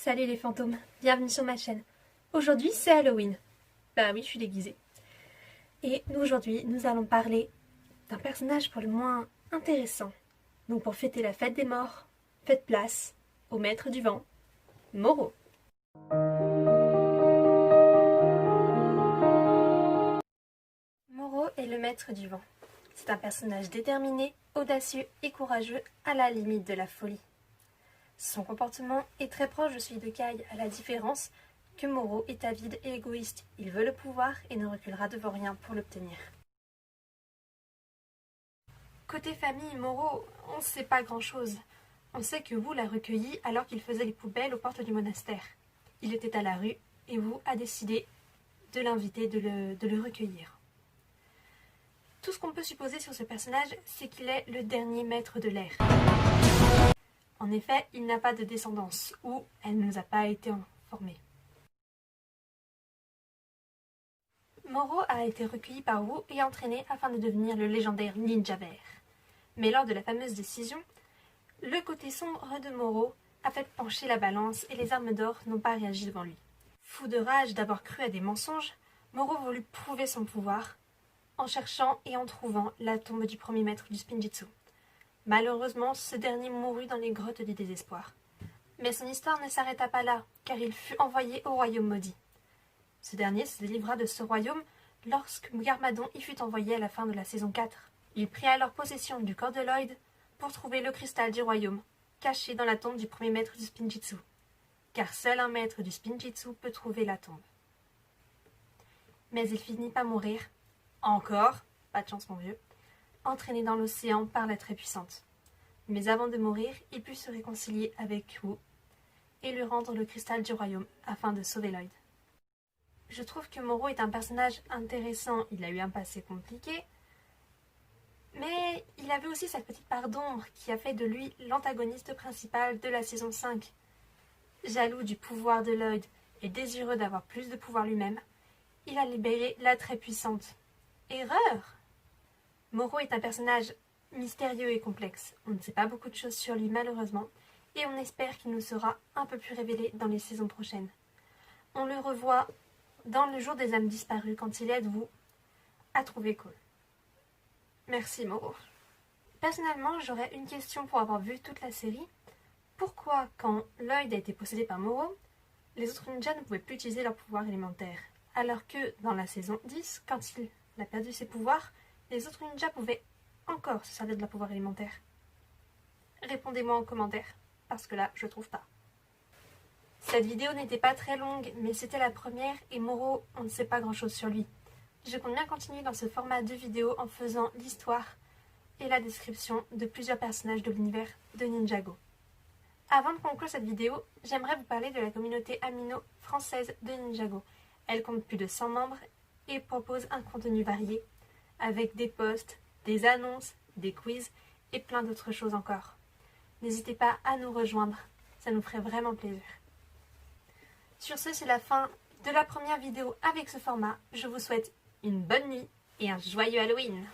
Salut les fantômes, bienvenue sur ma chaîne. Aujourd'hui c'est Halloween. Bah oui, je suis déguisée. Et aujourd'hui nous allons parler d'un personnage pour le moins intéressant. Donc pour fêter la fête des morts, faites place au maître du vent, Moro. Moro est le maître du vent. C'est un personnage déterminé, audacieux et courageux à la limite de la folie. Son comportement est très proche de celui de Kai, à la différence que Moro est avide et égoïste. Il veut le pouvoir et ne reculera devant rien pour l'obtenir. Côté famille, Moro, on ne sait pas grand-chose. On sait que Wu l'a recueilli alors qu'il faisait les poubelles aux portes du monastère. Il était à la rue et Wu a décidé de l'inviter, de le recueillir. Tout ce qu'on peut supposer sur ce personnage, c'est qu'il est le dernier maître de l'air. En effet, il n'a pas de descendance, ou elle ne nous a pas été informée. Moro a été recueilli par Wu et entraîné afin de devenir le légendaire ninja vert. Mais lors de la fameuse décision, le côté sombre de Moro a fait pencher la balance et les armes d'or n'ont pas réagi devant lui. Fou de rage d'avoir cru à des mensonges, Moro voulut prouver son pouvoir en cherchant et en trouvant la tombe du premier maître du Spinjitzu. Malheureusement, ce dernier mourut dans les grottes du désespoir. Mais son histoire ne s'arrêta pas là, car il fut envoyé au royaume maudit. Ce dernier se délivra de ce royaume lorsque Garmadon y fut envoyé à la fin de la saison 4. Il prit alors possession du corps de Lloyd pour trouver le cristal du royaume, caché dans la tombe du premier maître du Spinjitzu. Car seul un maître du Spinjitzu peut trouver la tombe. Mais il finit par mourir. Encore, pas de chance mon vieux, entraîné dans l'océan par la très puissante. Mais avant de mourir, il put se réconcilier avec Wu et lui rendre le cristal du royaume afin de sauver Lloyd. Je trouve que Moro est un personnage intéressant. Il a eu un passé compliqué, mais il avait aussi cette petite part d'ombre qui a fait de lui l'antagoniste principal de la saison 5. Jaloux du pouvoir de Lloyd et désireux d'avoir plus de pouvoir lui-même, il a libéré la très puissante. Erreur! Moro est un personnage mystérieux et complexe. On ne sait pas beaucoup de choses sur lui malheureusement, et on espère qu'il nous sera un peu plus révélé dans les saisons prochaines. On le revoit dans le jour des âmes disparues quand il aide Wu à trouver Cole. Merci Moro. Personnellement, j'aurais une question pour avoir vu toute la série. Pourquoi, quand Lloyd a été possédé par Moro, les autres ninjas ne pouvaient plus utiliser leur pouvoir élémentaire, alors que dans la saison 10, quand il a perdu ses pouvoirs, les autres ninjas pouvaient encore se servir de leur pouvoir élémentaire? Répondez-moi en commentaire, parce que là, je trouve pas. Cette vidéo n'était pas très longue, mais c'était la première et Moro, on ne sait pas grand chose sur lui. Je compte bien continuer dans ce format de vidéo en faisant l'histoire et la description de plusieurs personnages de l'univers de Ninjago. Avant de conclure cette vidéo, j'aimerais vous parler de la communauté amino française de Ninjago. Elle compte plus de 100 membres et propose un contenu varié, avec des posts, des annonces, des quiz et plein d'autres choses encore. N'hésitez pas à nous rejoindre, ça nous ferait vraiment plaisir. Sur ce, c'est la fin de la première vidéo avec ce format. Je vous souhaite une bonne nuit et un joyeux Halloween!